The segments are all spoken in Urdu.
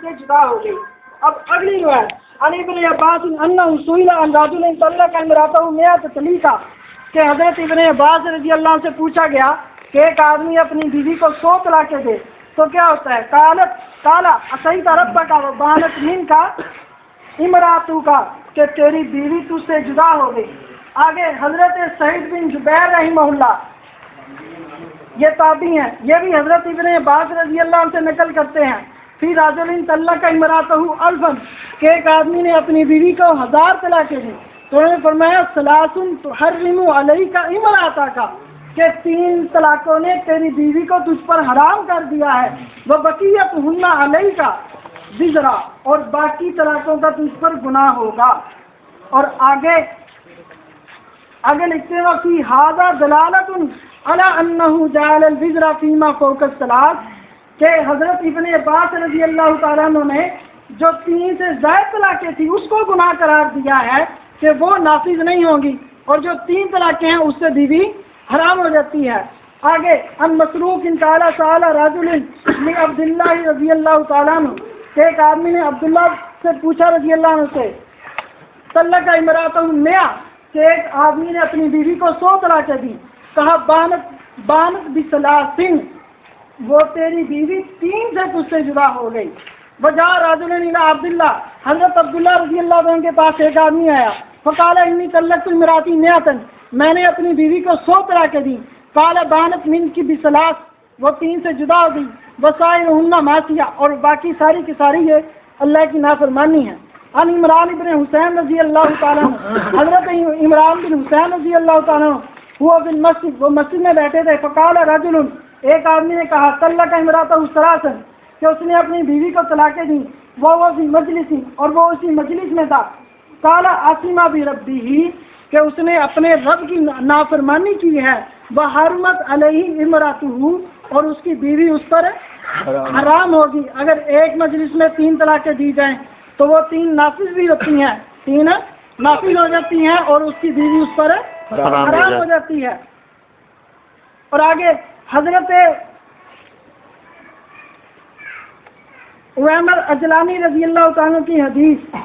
سے جدا ہو گئی. اب اگلی روایت عن ابن عباس انہ سئل عن رجل طلق امرأته 100 طلیقہ کہ حضرت ابن عباس رضی اللہ عنہ سے پوچھا گیا کہ ایک آدمی اپنی بیوی کو 100 طلاقیں دے تو کیا ہوتا ہے؟ قال اصیت ربک وبانت منک امرأتک کہ تیری بیوی تجھ سے جدا ہو گئی. آگے حضرت سعید بن جبیر رحمہ اللہ یہ تابعی ہیں, یہ بھی حضرت ابن عباس رضی اللہ عنہ سے نقل کرتے ہیں فی رجل طلق امرأته 1000 کہ ایک آدمی نے اپنی بیوی کو 1000 طلاقیں دی تو انہوں نے فرمایا ثلاث تحرم علیک امرأتک کہ 3 طلاقوں نے تیری بیوی کو تجھ پر حرام کر دیا ہے. وبقیتہن علیک وزرا اور باقی طلاقوں کا تجھ پر گناہ ہوگا. اور آگے لکھتے ہیں فی ھذا دلالۃ علی انہ جعل الوزر فیما فوق الثلاث کہ حضرت ابن عباس رضی اللہ تعالیٰ عنہ نے جو 3 سے زائد طلاقیں تھی اس کو گناہ قرار دیا ہے کہ وہ نافذ نہیں ہوں گی, اور جو 3 طلاقیں ہیں اس سے بیوی حرام ہو جاتی ہے. آگے ان مسروق ان تعالیٰ سأل رجل من عبداللہ رضی اللہ تعالیٰ عنہ کہ ایک آدمی نے عبداللہ سے پوچھا رضی اللہ عنہ سے طلق امرأتہ 100 کہ ایک آدمی نے اپنی بیوی کو 100 طلاقیں دی. کہا بانت بثلاثن وہ تیری بیوی 3 سے تجھ سے جدا ہو گئی. وجاء رجل الى عبداللہ حضرت عبداللہ رضی اللہ عنہ کے پاس ایک آدمی آیا فقال انی طلقت امراتی 100 میں نے اپنی بیوی کو 100 طلاقیں دی. قال بانت منک بثلاث وہ 3 سے جدا ہو گئی. وسائرهن معصیہ اور باقی ساری کی ساری ہے اللہ کی نافرمانی ہے. عن عمران بن حسین رضی اللہ تعالیٰ عنہ حضرت عمران بن حسین رضی اللہ تعالیٰ عنہ ہوا فی المسجد وہ مسجد میں بیٹھے تھے. فقال رجل ایک آدمی نے کہا طلق امرأتہ 3 کہ اس نے اپنی بیوی کو طلاقیں دی. وہ فی مجلس اور وہ اسی مجلس میں تھا. قال عاصمہ بربہ کہ اس نے اپنے رب کی نافرمانی کی ہے. وحرمت علیہ امرأتہ اور اس کی بیوی اس پر حرام ہوگی. اگر ایک مجلس میں 3 طلاقیں دی جائیں تو وہ 3 نافذ بھی ہوتی ہیں, 3 نافذ ہو جاتی ہیں اور اس کی بیوی اس پر حرام ہو جاتی ہے. اور آگے حضرت عمر اجلانی رضی اللہ تعالیٰ کی حدیث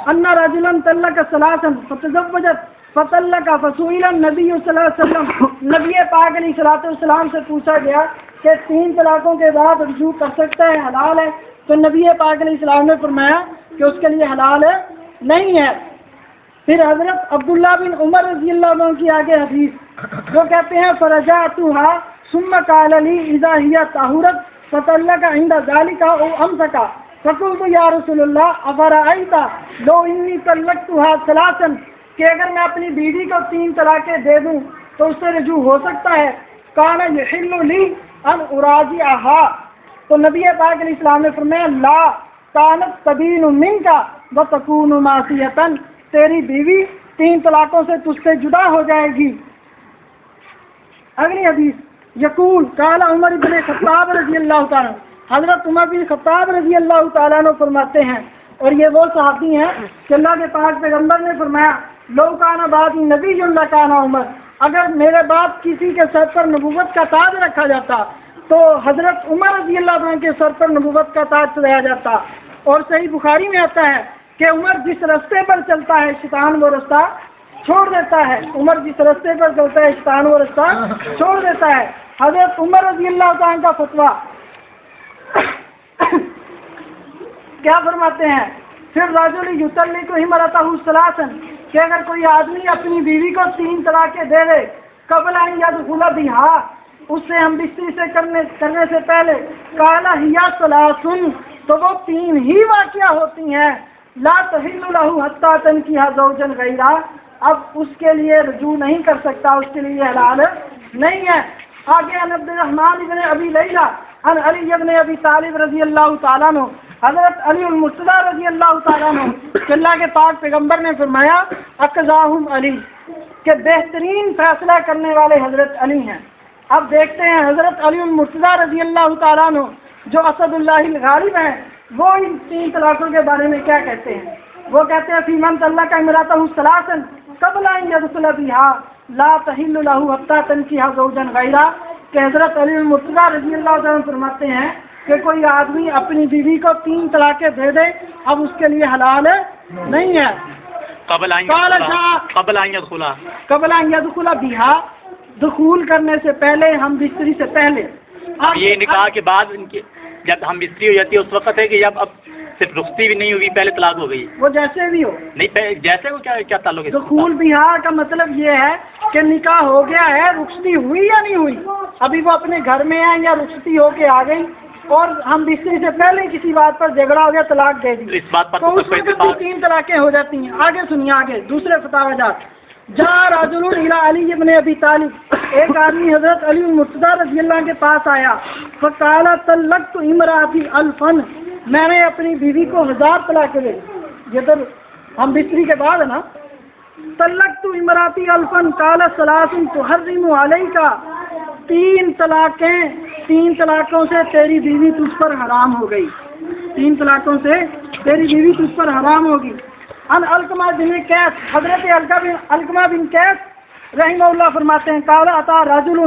ان رجلا طلق 3 فتزوجت فطلق فسئل النبی صلی اللہ علیہ وسلم نبی پاک علیہ الصلوۃ والسلام سے پوچھا گیا کہ 3 طلاقوں کے بعد رجوع کر سکتا ہے, حلال ہے؟ تو نبی پاک علیہ السلام نے فرمایا کہ اس کے لیے حلال نہیں ہے. پھر حضرت عبداللہ بن عمر رضی اللہ عنہ کی آگے حدیث وہ کہتے ہیں فرجعتها ثم قال لي اذا هي طهرت فطلق عند ذلك او امسك فقلت يا رسول الله افرايت لو اني طلقتها 3 کہ اگر میں اپنی بیوی کو 3 طلاقیں دے دوں تو اس سے رجوع ہو سکتا ہے. كان يحل لي ان اراجعها تو نبی پاک علیہ السلام نے فرمایا لا كانت تبين منك وتكون معصية تیری بیوی 3 طلاقوں سے تجھ سے جدا ہو جائے گی. اگلی حدیث یقول قال عمر بن خطاب رضی اللہ تعالیٰ حضرت عمر بن خطاب رضی اللہ تعالیٰ عنہ فرماتے ہیں, اور یہ وہ صحابی ہیں کہ اللہ کے پاک پیغمبر نے فرمایا لو کان بعد نبی لکان عمر اگر میرے بعد کسی کے سر پر نبوت کا تاج رکھا جاتا تو حضرت عمر رضی اللہ عنہ کے سر پر نبوت کا تاج رہا جاتا. اور صحیح بخاری میں آتا ہے کہ عمر جس رستے پر چلتا ہے شیطان وہ رستہ چھوڑ دیتا ہے. عمر جس رستے پر چلتا ہے شیطان وہ رستہ چھوڑ دیتا ہے. حضرت عمر رضی اللہ عنہ کا فتویٰ کیا فرماتے ہیں؟ پھر رجل یطلق امرأتہ 3 کہ اگر کوئی آدمی اپنی بیوی کو 3 طلاقیں دے دے قبل ان یدخل بہا اس سے ہم بستری سے کرنے سے پہلے قال ہی 3 تو وہ 3 ہی واقعہ ہوتی ہیں. لا تحل له حتى تنكح زوجا غیرہ اب اس کے لیے رجوع نہیں کر سکتا, اس کے لیے حلال نہیں ہے. آگے عن عبد الرحمن بن ابی لیلہ عن علی بن ابی طالب رضی اللہ تعالیٰ عنہ حضرت علی المرتضیٰ رضی اللہ تعالیٰ عنہ کہ اللہ کے پاک پیغمبر نے فرمایا اقضاہم علی کہ بہترین فیصلہ کرنے والے حضرت علی ہیں. اب دیکھتے ہیں حضرت علی المرتضیٰ رضی اللہ تعالیٰ عنہ جو اسد اللہ الغالب ہیں وہ ان 3 طلاقوں کے بارے میں کیا کہتے ہیں. وہ کہتے ہیں فی من طلق امرأتہ 3 قبل ان يدخل بها لا تحل له حتى تنكح زوجا غیرہ کہ حضرت علی المرتضیٰ رضی اللہ عنہ فرماتے ہیں کہ کوئی آدمی اپنی بیوی کو 3 طلاقیں دے دے اب اس کے لیے حلال نہیں ہے. قبل ان يدخل بها، دخول کرنے سے پہلے، ہم بستری سے پہلے. یہ نکاح کے بعد ان کی جب ہم بستری ہو جاتی ہے اس وقت ہے کہ جب اب صرف رخصتی بھی نہیں ہوئی پہلے طلاق ہو گئی؟ وہ جیسے بھی ہو، نہیں جیسے وہ کیا تعلق ہے؟ دخول بہا کا مطلب یہ ہے کہ نکاح ہو گیا ہے، رخصتی ہوئی یا نہیں ہوئی، ابھی وہ اپنے گھر میں ہیں یا رخصتی ہو کے آ گئی اور ہم بستری سے پہلے کسی بات پر جھگڑا ہو گیا، طلاق دے دی، اس بات پر تو اس وقت بھی 3 طلاقیں ہو جاتی ہیں. آگے سنیے، آگے دوسرے فتاوی جات. جاء رجل الى علی ابن ابی طالب، ایک آدمی حضرت علی المرتضی رضی اللہ عنہ کے پاس آیا. فقال طلقت امراتی الفا، میں نے اپنی بیوی کو 1000 طلاقیں دی. یہ تو ہم بستری کے بعد ہے نا. طلقت امراتی الفا قال ثلاث تحرم علیک، 3 طلاقوں سے تیری بیوی تجھ پر حرام ہو گئی، 3 طلاقوں سے تیری بیوی تجھ پر حرام ہوگی. ان علقمہ بن قیس، حضرت علقمہ بن قیس رحمہ اللہ فرماتے ہیں قال اتا رجل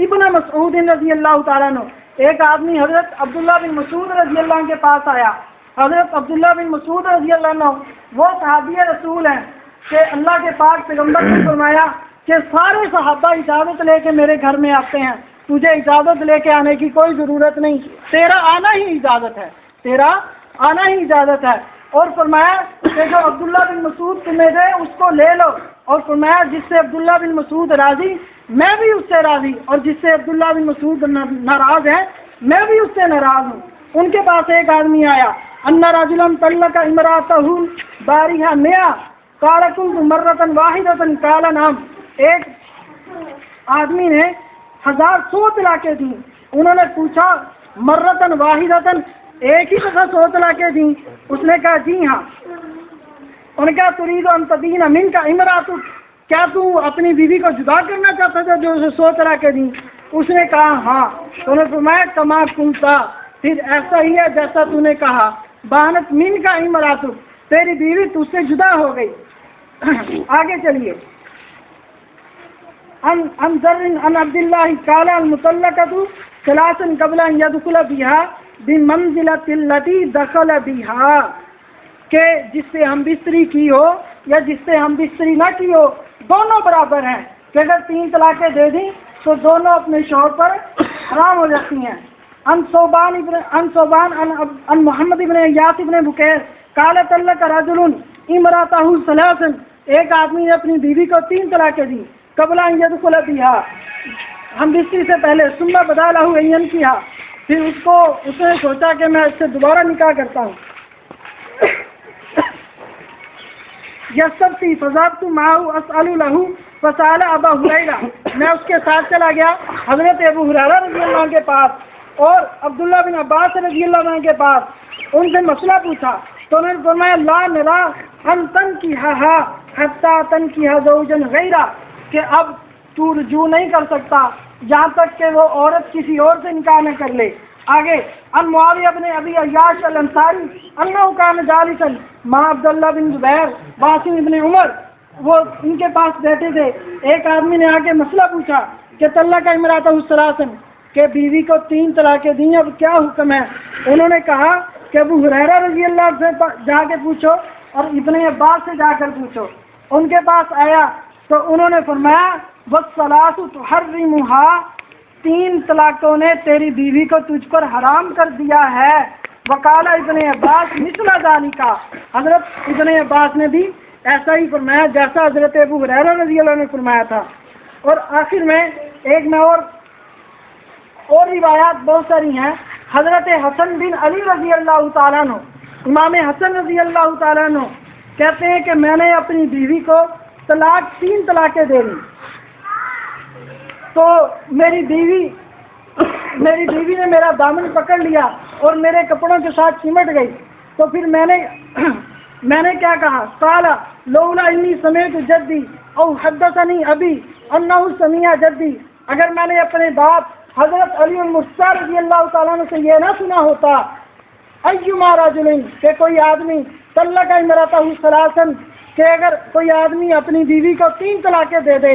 ابن مسعود رضی اللہ تعالیٰ عنہ، ایک آدمی حضرت عبداللہ بن مسعود رضی اللہ عنہ کے پاس آیا. حضرت عبداللہ بن مسعود رضی اللہ عنہ وہ صحابی رسول ہیں کہ اللہ کے پاک پیغمبر نے فرمایا کہ سارے صحابہ اجازت لے کے میرے گھر میں آتے ہیں، تجھے اجازت لے کے آنے کی کوئی ضرورت نہیں، تیرا آنا ہی اجازت ہے، تیرا آنا ہی اجازت ہے. اور فرمایا کہ جو عبداللہ بن مسعود تمہیں دے اس کو لے لو، اور فرمایا جس سے عبداللہ بن مسعود راضی میں بھی اس سے راضی، اور جس سے عبداللہ بن مسعود ناراض ہے میں بھی اس سے ناراض ہوں. ان کے پاس ایک آدمی آیا، ان رجلا طلق امرأتہ باریہا 100 قال كنت مرة واحدة قال نعم، ایک آدمی نے 100 طلاقیں دی. انہوں نے پوچھا مرتن واحدتن، ایک ہی دفعہ 100 طلاقیں دی؟ اس نے کہا جی ہاں. ان کا ترید ان تدین من کا امراتک، کیا تو اپنی بیوی کو جدا کرنا چاہتا تھا جو اسے 100 طلاقیں دی؟ اس نے کہا ہاں. تو انہوں نے فرمایا کما کنتا، پھر ایسا ہی ہے جیسا تو نے کہا. بانت من کا امراتک، تیری بیوی تجھ سے جدا ہو گئی. آگے چلیے. ان ذر ان عبد اللہ قال المطلقۃ ثلاث قبل ان يدخل بها بمنزلۃ التي دخل بها، کہ جس سے ہم بستری کی ہو یا جس سے ہم بستری نہ کی ہو دونوں برابر ہیں، کہ اگر 3 طلاقیں دے دیں تو دونوں اپنے شوہر پر حرام ہو جاتی ہیں. ان صوبان ان محمد ابن یاس ابن بکیر قال طلق رجل امرأتہ ثلاثا، ایک آدمی نے اپنی بیوی کو 3 طلاقیں دی. قبل ان يدخل بها، ہم بستری سے پہلے. ثم بدا له ان ينكحها، پھر اس نے سوچا کہ میں اس سے دوبارہ نکاح کرتا ہوں. یستفتی فذهبت معه اسأل له فسأل ابا ہریرہ، میں اس کے ساتھ چلا گیا حضرت ابو ہریرہ رضی اللہ عنہ کے پاس اور عبداللہ بن عباس رضی اللہ عنہ کے پاس. ان سے مسئلہ پوچھا تو انہوں نے فرمایا لا نرا ان تنکحها حتى تنکح زوجا غیرہ، کہ اب تو رجوع نہیں کر سکتا جہاں تک کہ وہ عورت کسی اور سے نکاح نہ کر لے. آگے ان معاویہ بن ابی عیاش الانصاری انہ کان جالسا مع عبداللہ بن زبیر واسم ابن عمر، وہ ان کے پاس بیٹھے تھے. ایک آدمی نے آ کے مسئلہ پوچھا کہ طلق امرأتہ ثلاثا، کہ بیوی کو 3 طلاقیں دیں، اب کیا حکم ہے؟ انہوں نے کہا کہ ابو ہریرہ رضی اللہ عنہ سے جا کے پوچھو اور ابن عباس سے جا کر پوچھو. ان کے پاس آیا تو انہوں نے فرمایا والثلاث تحرمها، 3 طلاقوں نے تیری بیوی کو تجھ پر حرام کر دیا ہے. وقال ابن عباس مثل ذالک، حضرت ابن عباس نے بھی ایسا ہی فرمایا جیسا حضرت ابو ہریرہ رضی اللہ عنہ نے فرمایا تھا. اور آخر میں ایک میں اور روایات بہت ساری ہیں. حضرت حسن بن علی رضی اللہ تعالیٰ عنہ، امام حسن رضی اللہ تعالیٰ عنہ کہتے ہیں کہ میں نے اپنی بیوی کو 3 طلاقیں دے دی، تو میری بیوی نے میرا دامن پکڑ لیا اور میرے کپڑوں کے ساتھ چمٹ گئی. تو پھر میں نے کیا کہا؟ قال لولا انی سمعت جدی او حدثنی ابی انہ سمع جدی، اگر میں نے اپنے باپ حضرت علی المرتضی رضی اللہ تعالیٰ عنہ سے یہ نہ سنا ہوتا ایما رجل، کہ کوئی آدمی طلق امرأتہ ثلاثا، کہ اگر کوئی آدمی اپنی بیوی کو 3 طلاقیں دے دے